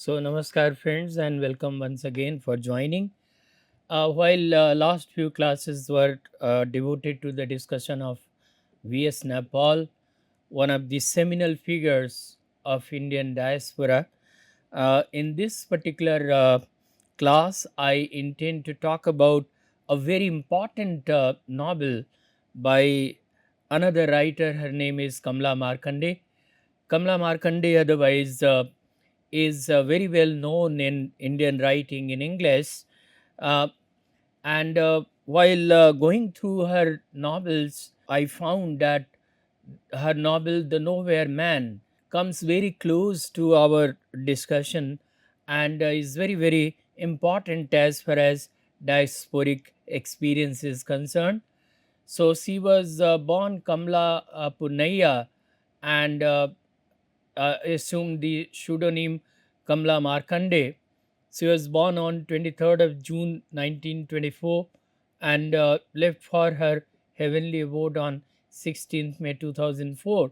So, namaskar, friends, and welcome once again for joining. While last few classes were devoted to the discussion of V.S. Naipaul, one of the seminal figures of Indian diaspora, in this particular class, I intend to talk about a very important novel by another writer. Her name is Kamala Markandaya. Kamala Markandaya, otherwise, is very well known in Indian writing in English. Uh, and while going through her novels, I found that her novel, The Nowhere Man, comes very close to our discussion and is very, very important as far as diasporic experience is concerned. So she was born Kamala Purnaiya and assumed the pseudonym Kamala Markandaya. She was born on 23rd of June 1924 and left for her heavenly abode on 16th May 2004.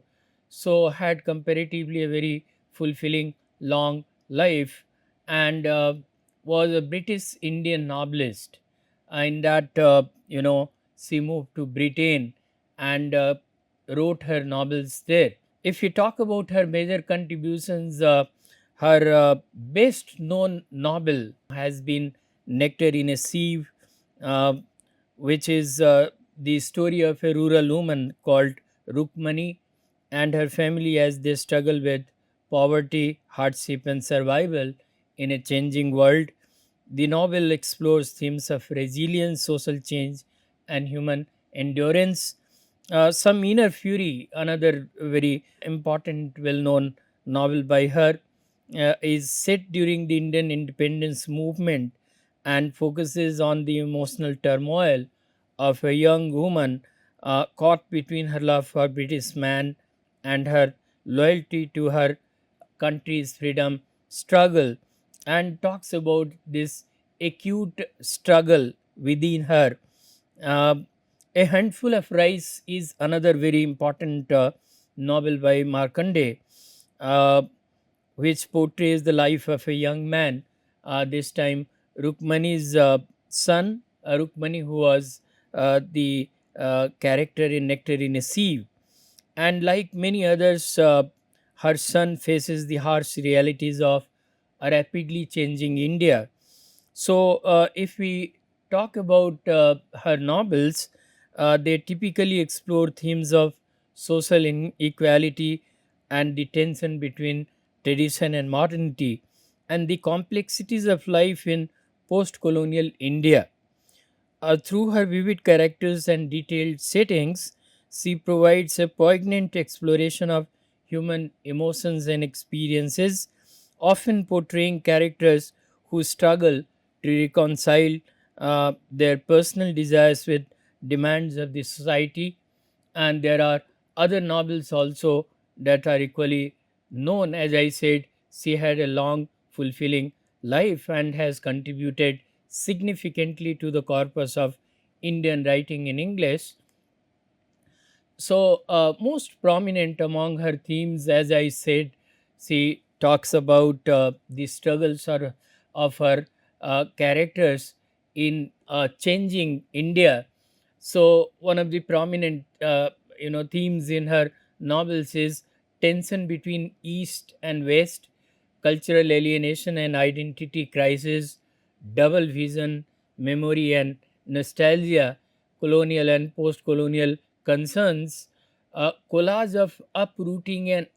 So had comparatively a very fulfilling long life and was a British Indian novelist. In that, she moved to Britain and wrote her novels there. If you talk about her major contributions, her best known novel has been Nectar in a Sieve, uh, which is the story of a rural woman called Rukmani and her family as they struggle with poverty, hardship, and survival in a changing world. The novel explores themes of resilience, social change, and human endurance. Some Inner Fury, another very important, well known novel by her, is set during the Indian independence movement and focuses on the emotional turmoil of a young woman caught between her love for British man and her loyalty to her country's freedom struggle, and talks about this acute struggle within her. Uh, a Handful of Rice is another very important novel by Markanday, uh, which portrays the life of a young man, this time Rukmani's son, Rukmani, who was the character in Nectar in a Sieve. And like many others, her son faces the harsh realities of a rapidly changing India. So, if we talk about her novels, they typically explore themes of social inequality and the tension between tradition and modernity, and the complexities of life in post colonial India. Through her vivid characters and detailed settings, she provides a poignant exploration of human emotions and experiences, often portraying characters who struggle to reconcile their personal desires with demands of the society. And there are other novels also that are equally known. As I said, she had a long, fulfilling life and has contributed significantly to the corpus of Indian writing in English. So, most prominent among her themes, as I said, she talks about the struggles of her characters in changing India. So, one of the prominent, themes in her novels is tension between East and West, cultural alienation and identity crisis, double vision, memory and nostalgia, colonial and post colonial concerns, a collage of uprooting and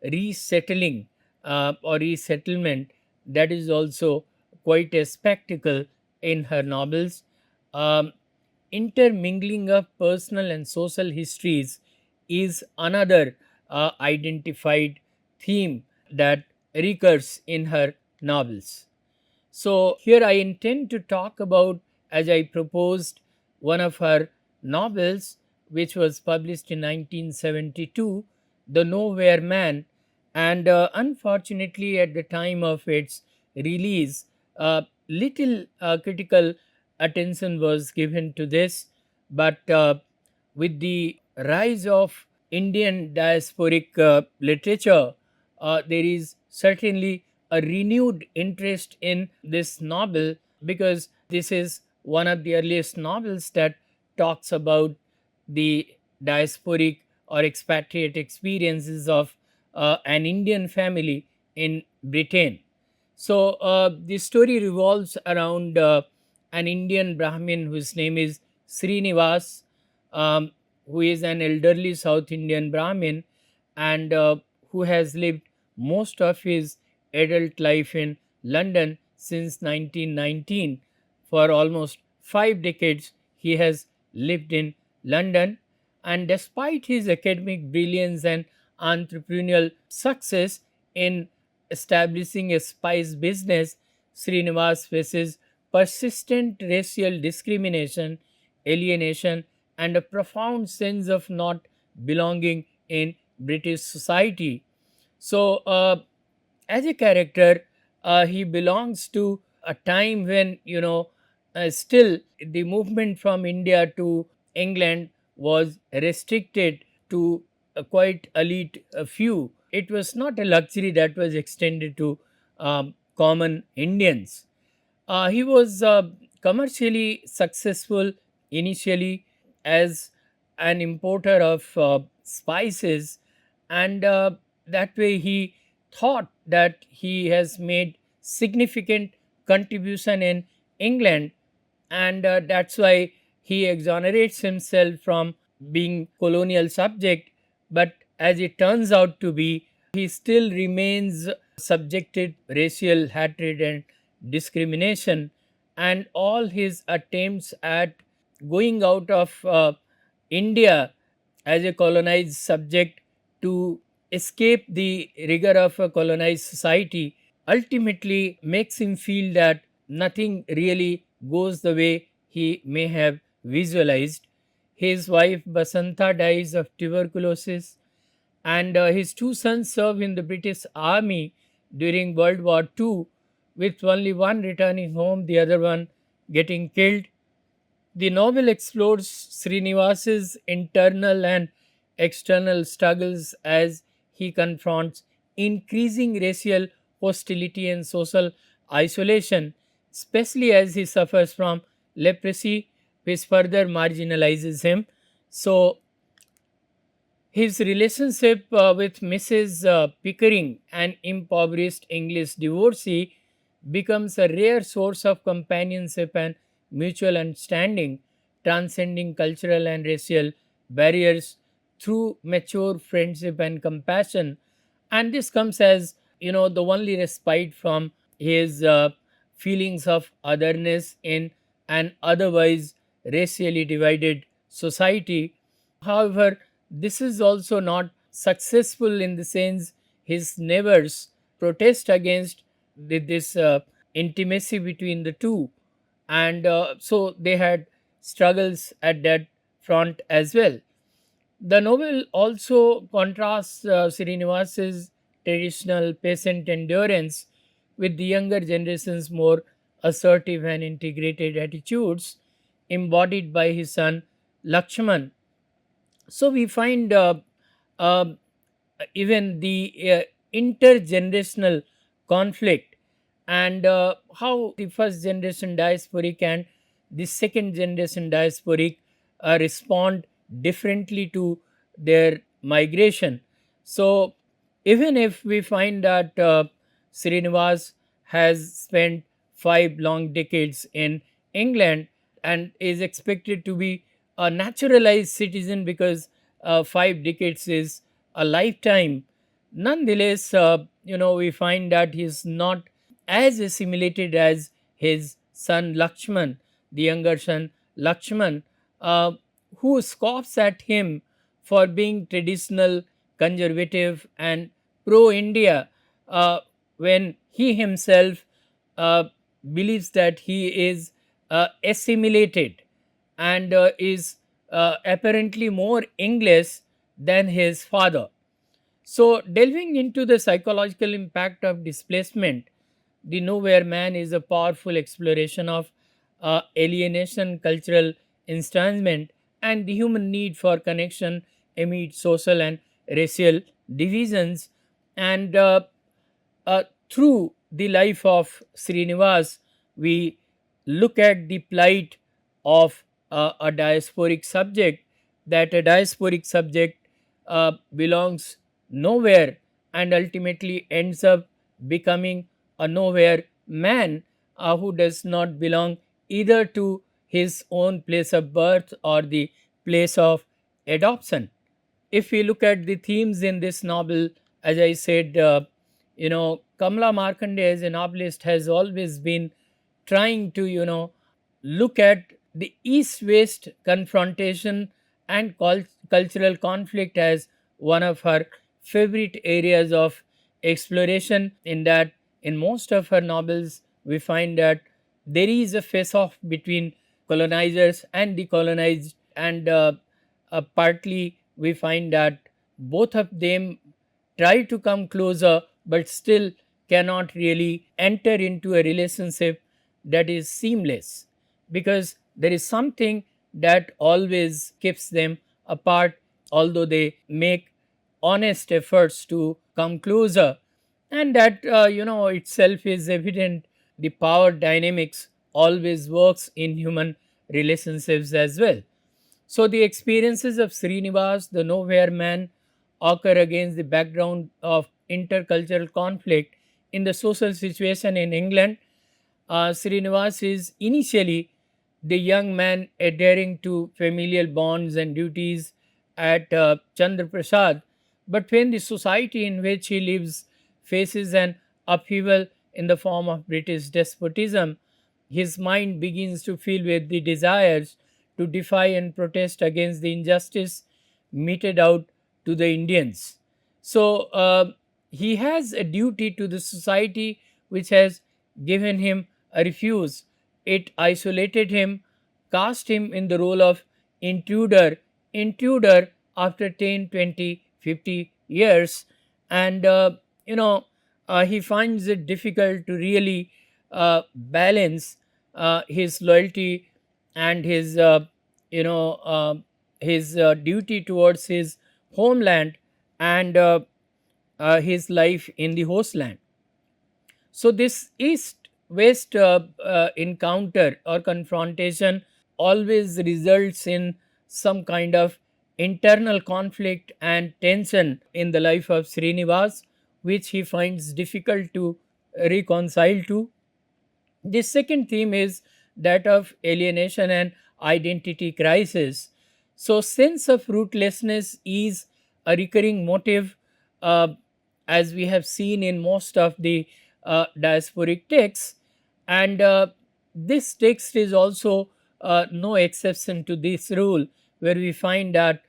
resettling or resettlement that is also quite a spectacle in her novels. Um, Intermingling of personal and social histories is another identified theme that recurs in her novels. So, here I intend to talk about, as I proposed, one of her novels, which was published in 1972, The Nowhere Man. And unfortunately, at the time of its release, little critical attention was given to this. But with the rise of Indian diasporic literature, there is certainly a renewed interest in this novel, because this is one of the earliest novels that talks about the diasporic or expatriate experiences of an Indian family in Britain. So the story revolves around an Indian Brahmin whose name is Srinivas, um, who is an elderly South Indian Brahmin, and who has lived most of his adult life in London since 1919. For almost 5 decades, he has lived in London, and despite his academic brilliance and entrepreneurial success in establishing a spice business, Srinivas faces persistent racial discrimination, alienation, and a profound sense of not belonging in British society. So, as a character, he belongs to a time when, still the movement from India to England was restricted to a quite elite few. It was not a luxury that was extended to common Indians. He was commercially successful initially as an importer of spices, and that way he thought that he has made significant contribution in England, and that's why he exonerates himself from being colonial subject. But as it turns out to be, he still remains subjected racial hatred and discrimination, and all his attempts at going out of India as a colonized subject to escape the rigor of a colonized society ultimately makes him feel that nothing really goes the way he may have visualized. His wife Basanta dies of tuberculosis, and his two sons serve in the British Army during World War II, with only one returning home, the other one getting killed. The novel explores Srinivas's internal and external struggles as he confronts increasing racial hostility and social isolation, especially as he suffers from leprosy, which further marginalizes him. So, his relationship with Mrs. Pickering, an impoverished English divorcee, becomes a rare source of companionship and mutual understanding, transcending cultural and racial barriers through mature friendship and compassion. And this comes as, the only respite from his feelings of otherness in an otherwise racially divided society. However, this is also not successful in the sense his neighbors protest against this intimacy between the two, and so they had struggles at that front as well. The novel also contrasts Srinivas's traditional patient endurance with the younger generation's more assertive and integrated attitudes embodied by his son Lakshman. So we find um, even the intergenerational conflict, and how the first generation diasporic and the second generation diasporic respond differently to their migration. So even if we find that Srinivas has spent 5 long decades in England and is expected to be a naturalized citizen, because 5 decades is a lifetime. Nonetheless, we find that he is not as assimilated as his son Lakshman, the younger son Lakshman, uh, who scoffs at him for being traditional, conservative, and pro India, when he himself uh, believes that he is assimilated and is apparently more English than his father. So, delving into the psychological impact of displacement, The Nowhere Man is a powerful exploration of alienation, cultural estrangement, and the human need for connection amid social and racial divisions. And through the life of Srinivas, we look at the plight of a diasporic subject, that a diasporic subject belongs nowhere and ultimately ends up becoming a nowhere man who does not belong either to his own place of birth or the place of adoption. If we look at the themes in this novel, as I said, Kamala Markandaya as a novelist has always been trying to, look at the East West confrontation and cultural conflict as one of her favorite areas of exploration. In that, in most of her novels, we find that there is a face off between colonizers and the colonized, and partly we find that both of them try to come closer but still cannot really enter into a relationship that is seamless, because there is something that always keeps them apart, although they make honest efforts to come closer. And that itself is evident. The power dynamics always works in human relationships as well. So the experiences of Srinivas, the nowhere man, occur against the background of intercultural conflict in the social situation in England. Srinivas is initially the young man adhering to familial bonds and duties at Chandra Prasad, but when the society in which he lives faces an upheaval in the form of British despotism, his mind begins to fill with the desires to defy and protest against the injustice meted out to the Indians. So he has a duty to the society which has given him a refuge. It isolated him, cast him in the role of intruder after 10, 20, 50 years, and he finds it difficult to really balance his loyalty and you know uh, his duty towards his homeland and his life in the host land. So this east west encounter or confrontation always results in some kind of internal conflict and tension in the life of Srinivas, which he finds difficult to reconcile to. The second theme is that of alienation and identity crisis. So, sense of rootlessness is a recurring motive, uh, as we have seen in most of the diasporic texts, and this text is also no exception to this rule, where we find that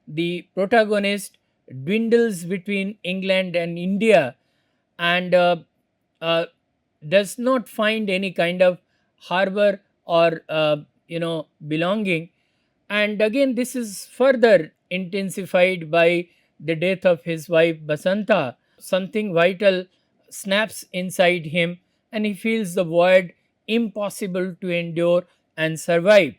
the protagonist dwindles between England and India, and uh, does not find any kind of harbor or belonging. And again, this is further intensified by the death of his wife Basanta. Something vital snaps inside him, and he feels the void impossible to endure and survive.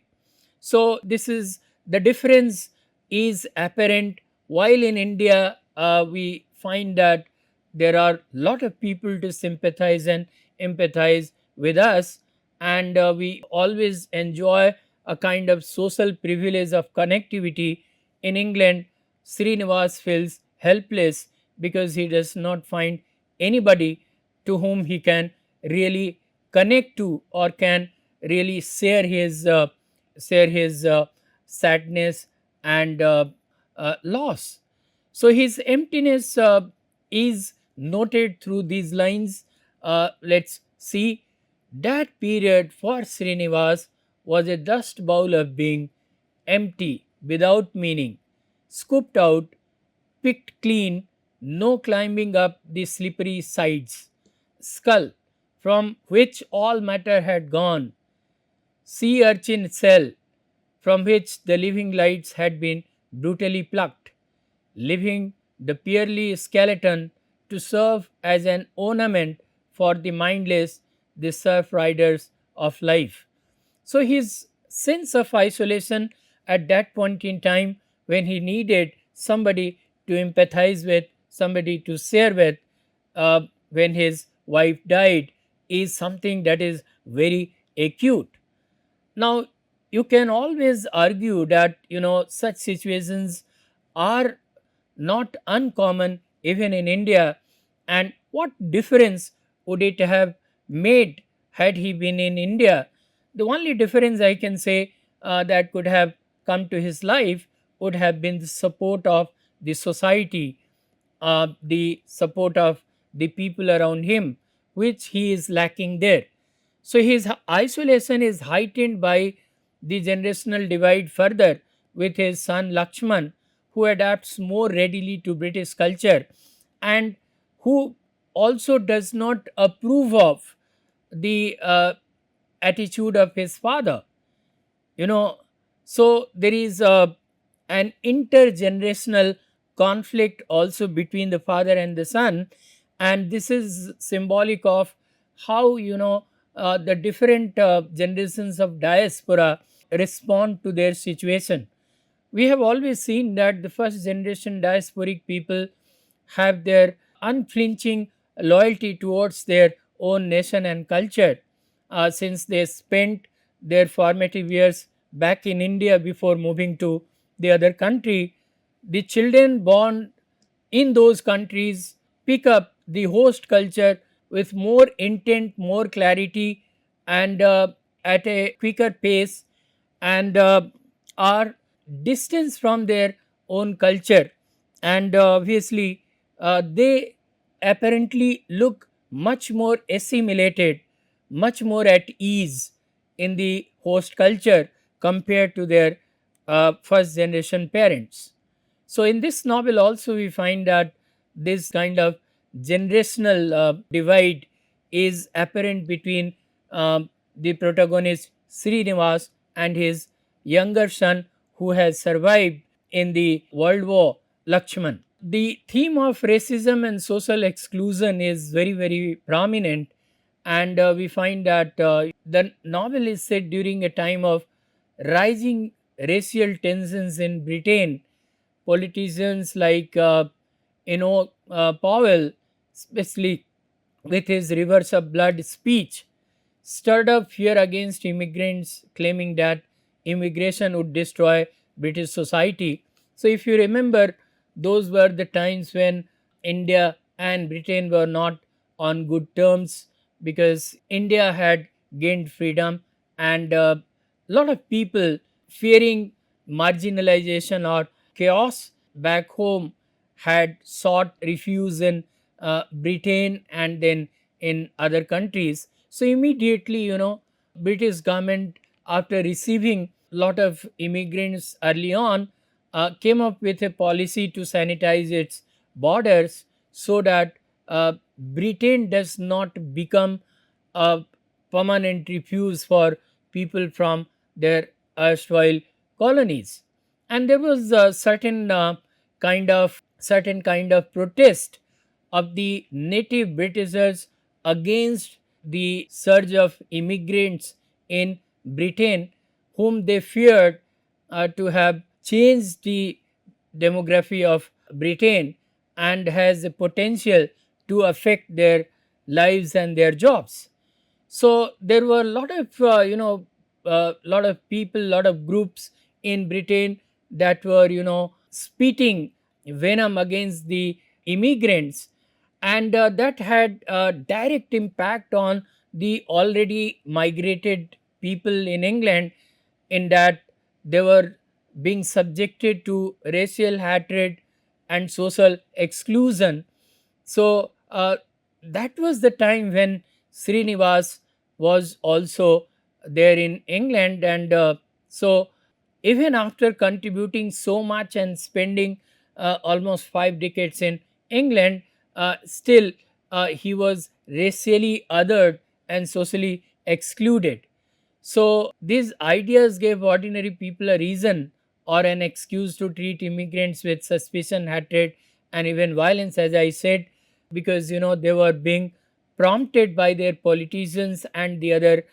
So this is the difference is apparent. While in India, we find that there are a lot of people to sympathize and empathize with us, and we always enjoy a kind of social privilege of connectivity. In England, Srinivas feels helpless because he does not find anybody to whom he can really connect to or can really share his sadness and loss. So his emptiness is noted through these lines. Let's see. That period for Srinivas was a dust bowl of being empty, without meaning, scooped out, picked clean, no climbing up the slippery sides, skull from which all matter had gone, sea urchin cell from which the living lights had been brutally plucked, leaving the pearly skeleton to serve as an ornament for the mindless, the surf riders of life. So his sense of isolation at that point in time, when he needed somebody to empathize with, somebody to share with, when his wife died is something that is very acute. Now, you can always argue that such situations are not uncommon even in India. And what difference would it have made had he been in India? The only difference I can say that could have come to his life would have been the support of the society, the support of the people around him, which he is lacking there. So his isolation is heightened by the generational divide further with his son Lakshman, who adapts more readily to British culture and who also does not approve of the attitude of his father. you know so there is an intergenerational conflict also between the father and the son, and this is symbolic of how the different generations of diaspora respond to their situation. We have always seen that the first generation diasporic people have their unflinching loyalty towards their own nation and culture, since they spent their formative years back in India before moving to the other country. The children born in those countries pick up the host culture with more intent, more clarity, and at a quicker pace, and are distanced from their own culture. And obviously, they apparently look much more assimilated, much more at ease in the host culture compared to their first generation parents. So, in this novel, also, we find that this kind of generational divide is apparent between the protagonist Srinivas and his younger son, who has survived in the World War, Lakshman. The theme of racism and social exclusion is very, very prominent, and we find that the novel is set during a time of rising racial tensions in Britain. Politicians like Powell, especially with his rivers of blood speech, stirred up fear against immigrants, claiming that immigration would destroy British society. So, if you remember, those were the times when India and Britain were not on good terms, because India had gained freedom, and a lot of people, fearing marginalization or chaos back home, had sought refuge in Britain and then in other countries. So immediately, British government, after receiving lot of immigrants early on, came up with a policy to sanitize its borders, so that Britain does not become a permanent refuge for people from their erstwhile colonies. And there was a certain kind of protest of the native Britishers against the surge of immigrants in Britain, whom they feared to have changed the demography of Britain and has a potential to affect their lives and their jobs. So there were a lot of lot of people, lot of groups in Britain that were spitting venom against the immigrants, and that had a direct impact on the already migrated people in England, in that they were being subjected to racial hatred and social exclusion. So that was the time when Srinivas was also there in England, and so even after contributing so much and spending almost 5 decades in England, still he was racially othered and socially excluded. So these ideas gave ordinary people a reason or an excuse to treat immigrants with suspicion, hatred, and even violence, as I said, because they were being prompted by their politicians and the other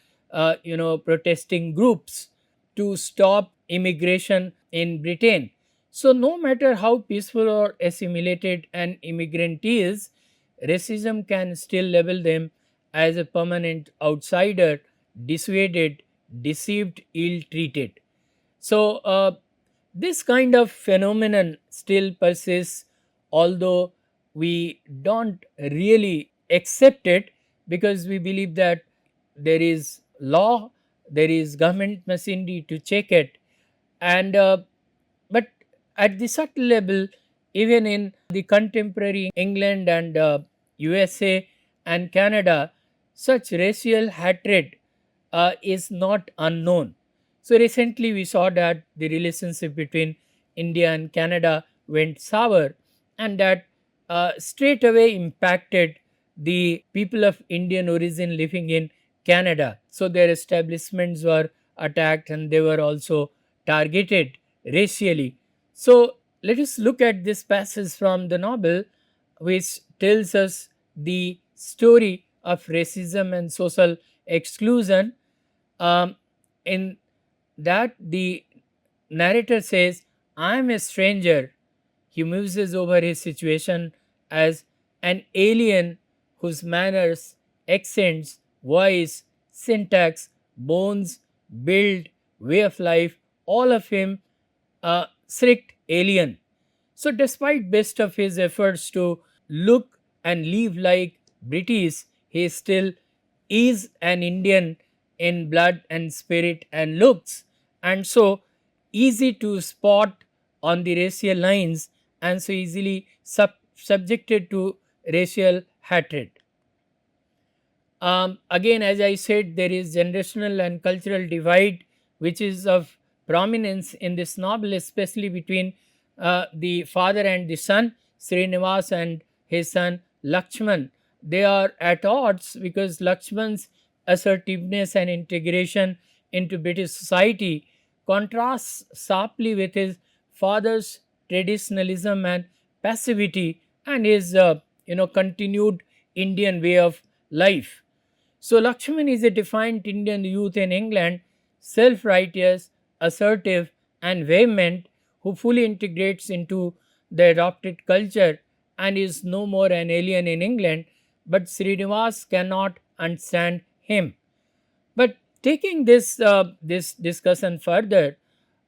protesting groups to stop immigration in Britain. So no matter how peaceful or assimilated an immigrant is, racism can still label them as a permanent outsider, dissuaded, deceived, ill treated. So, this kind of phenomenon still persists, although we don't really accept it because we believe that there is law, there is government machinery to check it, and but at the subtle level, even in the contemporary England and USA and Canada, such racial hatred is not unknown. So recently we saw that the relationship between India and Canada went sour, and that straight away impacted the people of Indian origin living in Canada. So their establishments were attacked and they were also targeted racially. So let us look at this passage from the novel, which tells us the story of racism and social exclusion. Um, in that, the narrator says, I am a stranger. He muses over his situation as an alien whose manners, accents, voice, syntax, bones, build, way of life, all of him strict alien. So, despite best of his efforts to look and live like British, he still is an Indian in blood and spirit and looks, and so easy to spot on the racial lines, and so easily subjected to racial hatred. Again, as I said, there is generational and cultural divide which is of prominence in this novel, especially between the father and the son, Srinivas and his son Lakshman. They are at odds because Lakshman's assertiveness and integration into British society contrasts sharply with his father's traditionalism and passivity and his continued Indian way of life. So, Lakshman is a defiant Indian youth in England, self righteous, assertive, and vehement, who fully integrates into the adopted culture and is no more an alien in England, but Srinivas cannot understand him. But taking this discussion further,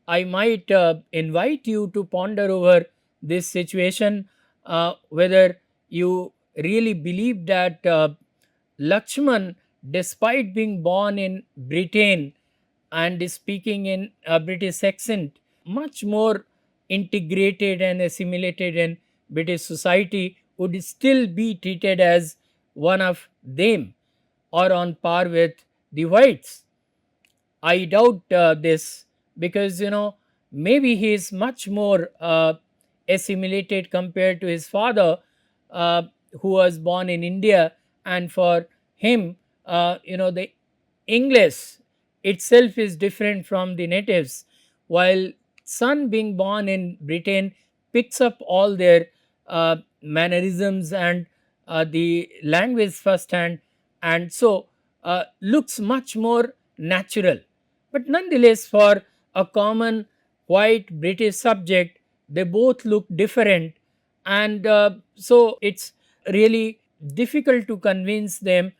I might invite you to ponder over this situation, whether you really believe that Lakshman, despite being born in Britain and is speaking in a British accent, much more integrated and assimilated in British society, would still be treated as one of them or on par with the whites. I doubt this because maybe he is much more assimilated compared to his father, uh, who was born in India, and for him, the English itself is different from the natives, while son being born in Britain picks up all their mannerisms and the language firsthand, and so looks much more natural. But nonetheless, for a common white British subject, they both look different, and so it's really difficult to convince them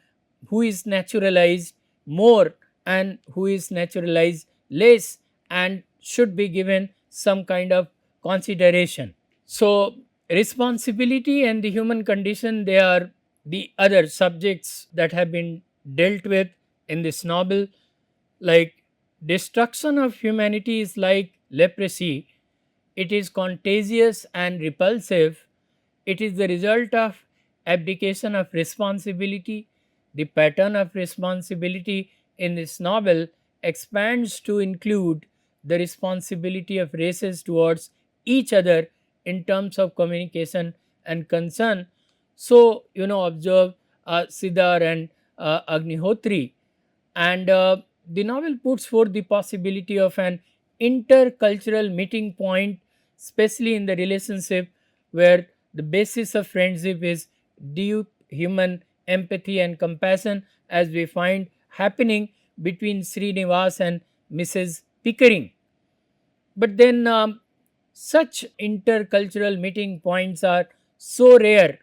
who is naturalized more and who is naturalized less and should be given some kind of consideration. So, responsibility and the human condition, they are the other subjects that have been dealt with in this novel. Like, destruction of humanity is like leprosy, it is contagious and repulsive. It is the result of abdication of responsibility. The pattern of responsibility in this novel expands to include the responsibility of races towards each other in terms of communication and concern. So, observe Siddhar and Agnihotri, and the novel puts forth the possibility of an intercultural meeting point, especially in the relationship where the basis of friendship is deep human empathy and compassion, as we find happening between Srinivas and Mrs. Pickering. But then, such intercultural meeting points are so rare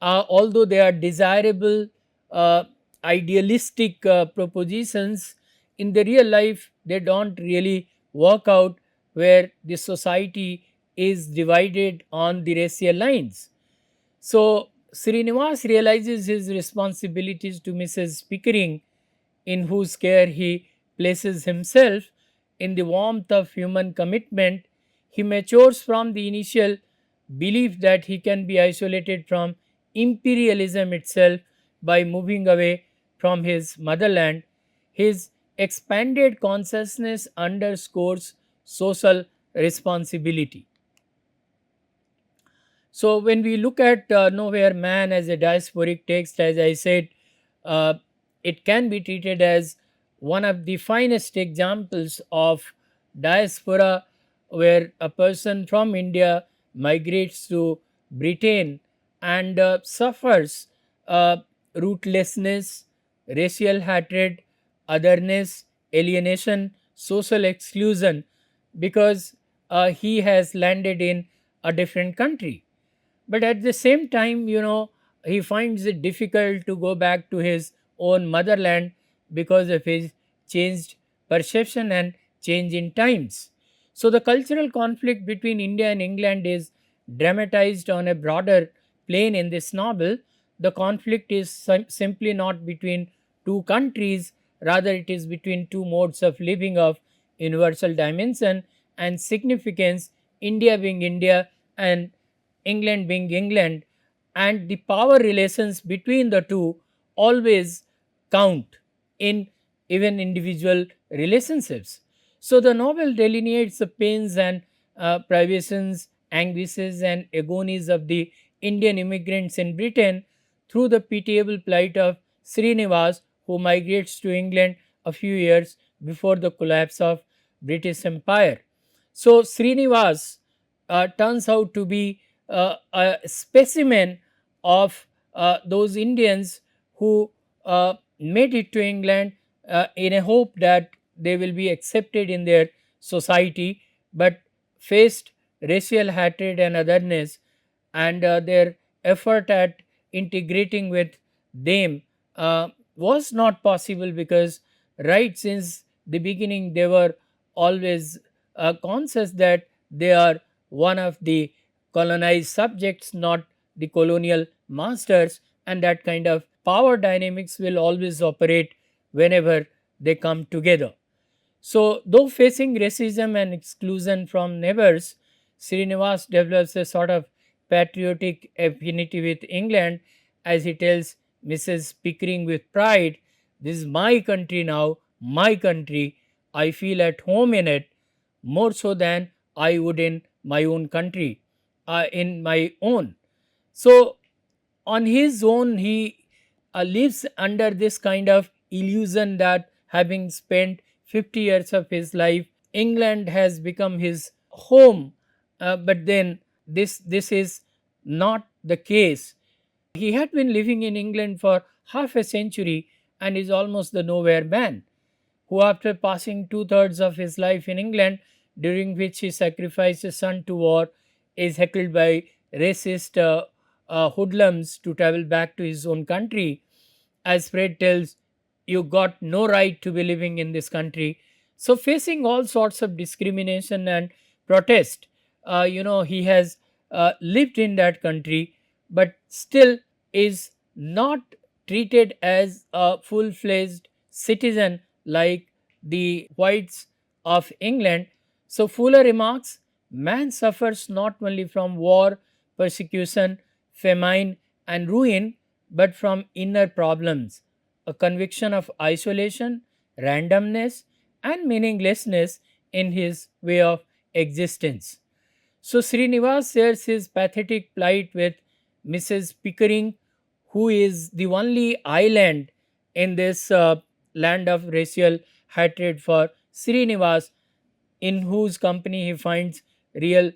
although they are desirable, uh, idealistic propositions, in the real life they don't really work out, where the society is divided on the racial lines. So Srinivas realizes his responsibilities to Mrs. Pickering, in whose care he places himself. In the warmth of human commitment, he matures from the initial belief that he can be isolated from imperialism itself by moving away from his motherland. His expanded consciousness underscores social responsibility. So when we look at Nowhere Man as a diasporic text, as I said, uh, it can be treated as one of the finest examples of diaspora, where a person from India migrates to Britain and suffers uh, rootlessness, racial hatred, otherness, alienation, social exclusion, because he has landed in a different country. But at the same time, he finds it difficult to go back to his own motherland because of his changed perception and change in times. So the cultural conflict between India and England is dramatized on a broader plane in this novel. The conflict is simply not between two countries, rather it is between two modes of living of universal dimension and significance, India being India and England being England, and the power relations between the two always count in even individual relationships. So the novel delineates the pains and privations, anguishes, and agonies of the Indian immigrants in Britain through the pitiable plight of Srinivas, who migrates to England a few years before the collapse of British Empire. So Srinivas turns out to be a specimen of those Indians who made it to England in a hope that they will be accepted in their society, but faced racial hatred and otherness, and their effort at integrating with them was not possible, because right since the beginning they were always conscious that they are one of the colonized subjects, not the colonial masters, and that kind of power dynamics will always operate whenever they come together. So, though facing racism and exclusion from neighbors, Srinivas develops a sort of patriotic affinity with England, as he tells Mrs. Pickering with pride, "This is my country now, my country. I feel at home in it more so than I would in my own country, in my own." So, on his own, he lives under this kind of illusion that having spent 50 years of his life, England has become his home. But then this is not the case. He had been living in England for half a century and is almost the nowhere man, who, after passing two-thirds of his life in England, during which he sacrificed his son to war, is heckled by racist hoodlums to travel back to his own country. As Fred tells, "You got no right to be living in this country." So, facing all sorts of discrimination and protest, he has lived in that country, but still is not treated as a full fledged citizen like the whites of England. So Fuller remarks, "Man suffers not only from war, persecution, famine, and ruin, but from inner problems, a conviction of isolation, randomness, and meaninglessness in his way of existence." So Srinivas shares his pathetic plight with Mrs. Pickering, who is the only island in this land of racial hatred for Srinivas, in whose company he finds real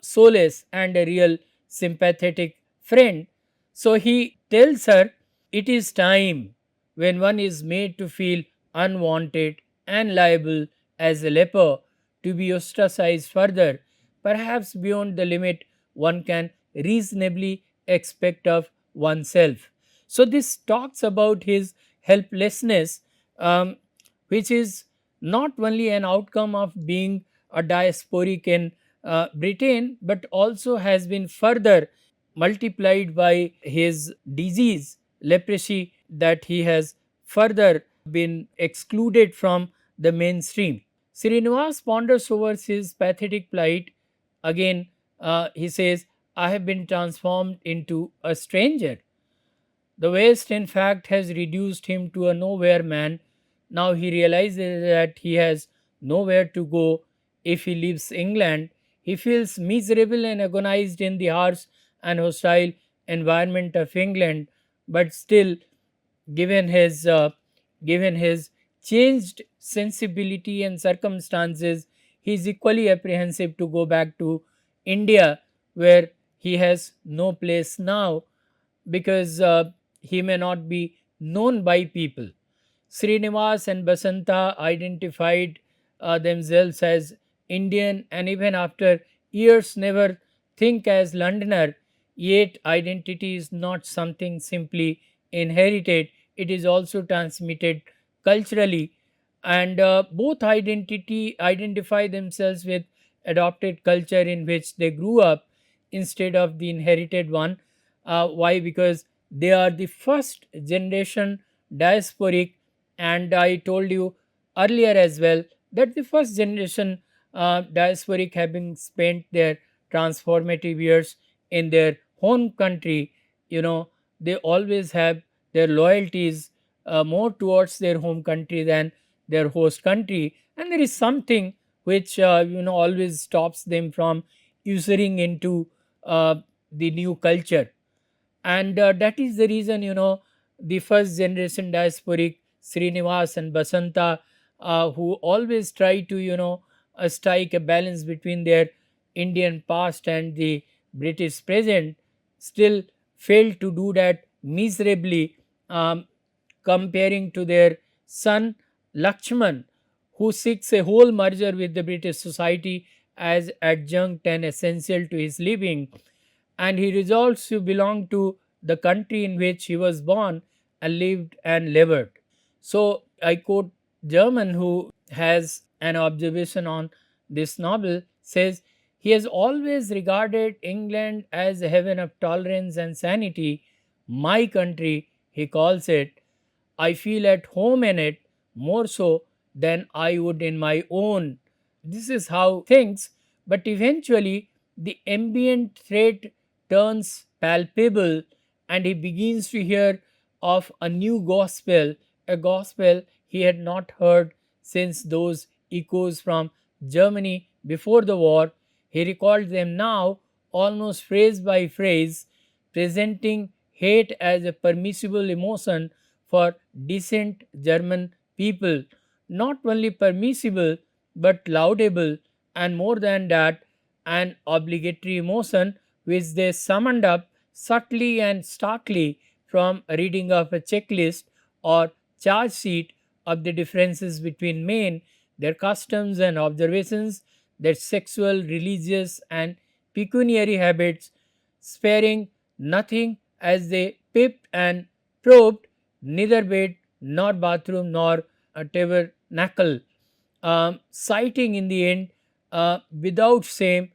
solace and a real sympathetic friend. So he tells her, "It is time, when one is made to feel unwanted and liable as a leper, to be ostracized further, perhaps beyond the limit one can reasonably expect of oneself. So this talks about his helplessness, um, which is not only an outcome of being a diasporic in Britain, but also has been further multiplied by his disease, leprosy, that he has further been excluded from the mainstream. Srinivas ponders over his pathetic plight. Again, he says, I have been transformed into a stranger. The West, in fact, has reduced him to a nowhere man. Now he realizes that he has nowhere to go if he leaves England. He feels miserable and agonized in the harsh and hostile environment of England, but still, given his given his changed sensibility and circumstances, he is equally apprehensive to go back to India, where he has no place now, because he may not be known by people. Srinivas and Basanta identified themselves as Indian, and even after years never think as Londoner. Yet identity is not something simply inherited, it is also transmitted culturally, and both identify themselves with adopted culture in which they grew up instead of the inherited one. Why? Because they are the first generation diasporic, and I told you earlier as well that the first generation diasporic, having spent their transformative years in their home country, you know, they always have their loyalties more towards their home country than their host country, and there is something which always stops them from ushering into uh, the new culture. And that is the reason, the first generation diasporic, Srinivas and Basanta, who always try to strike a balance between their Indian past and the British present, still failed to do that miserably, um, comparing to their son Lakshman, who seeks a whole merger with the British society as adjunct and essential to his living, and he resolves to belong to the country in which he was born and lived and labored. So I quote German, who has an observation on this novel, says, he has always regarded England as a heaven of tolerance and sanity. My country, he calls it. I feel at home in it more so than I would in my own. This is how things, but eventually the ambient threat turns palpable, and he begins to hear of a new gospel, a gospel he had not heard since those echoes from Germany before the war. He recalled them now, almost phrase by phrase, presenting hate as a permissible emotion for decent German people. Not only permissible, but laudable, and more than that, an obligatory emotion which they summoned up subtly and starkly from a reading of a checklist or charge sheet of the differences between men, their customs and observations, their sexual, religious, and pecuniary habits, sparing nothing as they pipped and probed neither bed nor bathroom nor a tabernacle, citing in the end, without shame,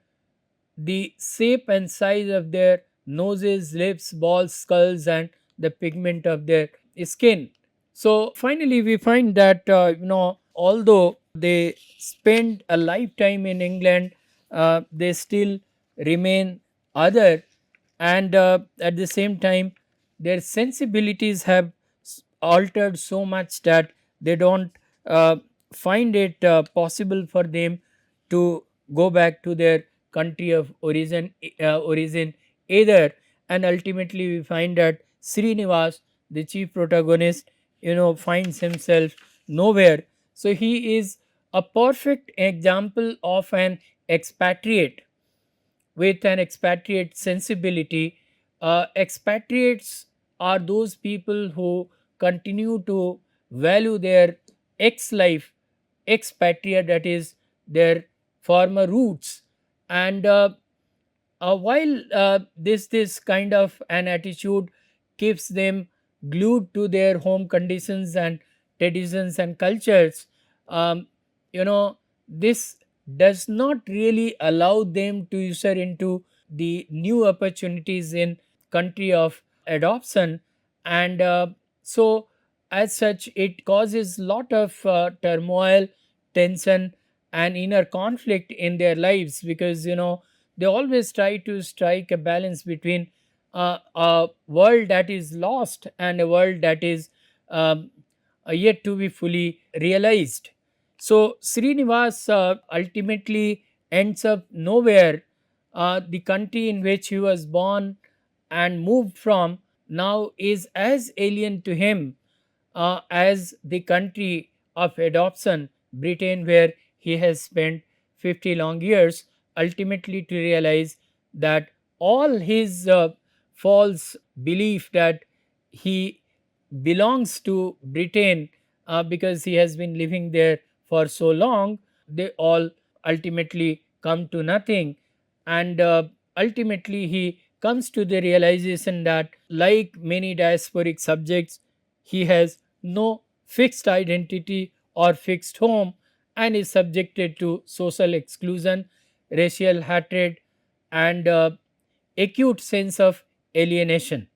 the shape and size of their noses, lips, balls, skulls, and the pigment of their skin. So finally, we find that although they spend a lifetime in England, they still remain other, and at the same time, their sensibilities have altered so much that they don't uh, find it possible for them to go back to their country of origin either. And ultimately, we find that Srinivas, the chief protagonist, finds himself nowhere. So he is a perfect example of an expatriate with an expatriate sensibility. Expatriates are those people who continue to value their ex life, expatriate, that is their former roots. And while this kind of an attitude keeps them glued to their home conditions and traditions and cultures. um, you know this does not really allow them to user into the new opportunities in country of adoption. And so as such it causes lot of turmoil, tension and inner conflict in their lives, because they always try to strike a balance between a world that is lost and a world that is um, yet to be fully realized. So Srinivas ultimately ends up nowhere. The country in which he was born and moved from now is as alien to him as the country of adoption, Britain, where he has spent 50 long years, ultimately to realize that all his false belief that he belongs to Britain because he has been living there for so long, they all ultimately come to nothing. And ultimately, he comes to the realization that, like many diasporic subjects, he has no fixed identity or fixed home and is subjected to social exclusion, racial hatred, and acute sense of alienation.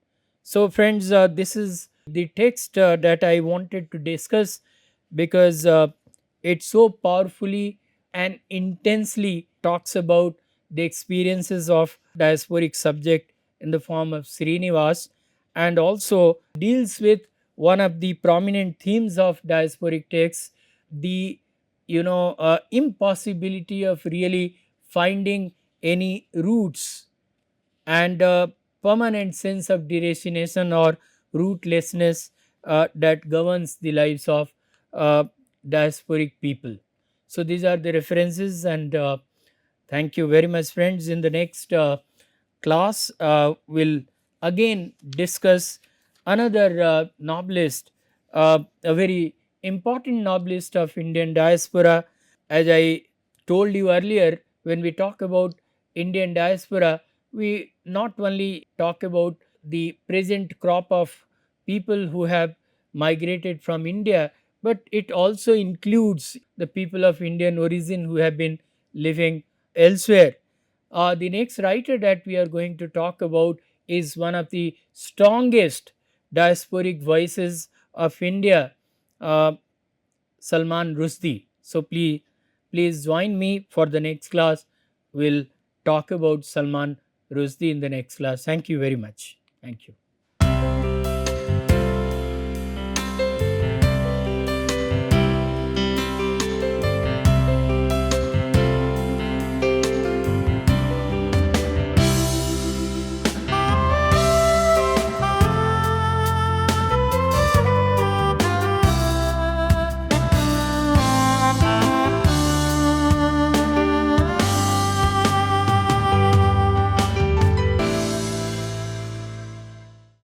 So, friends, this is the text that I wanted to discuss because it so powerfully and intensely talks about the experiences of diasporic subject in the form of Srinivas, and also deals with one of the prominent themes of diasporic texts, the impossibility of really finding any roots and a permanent sense of deracination or rootlessness that governs the lives of uh, diasporic people. So these are the references, and thank you very much, friends. In the next class, we'll again discuss another novelist, a very important novelist of Indian diaspora. As I told you earlier, when we talk about Indian diaspora, we not only talk about the present crop of people who have migrated from India, but it also includes the people of Indian origin who have been living elsewhere. The next writer that we are going to talk about is one of the strongest diasporic voices of India, uh, Salman Rushdie. So please join me for the next class. We'll talk about Salman Rushdie in the next class. Thank you very much. Thank you.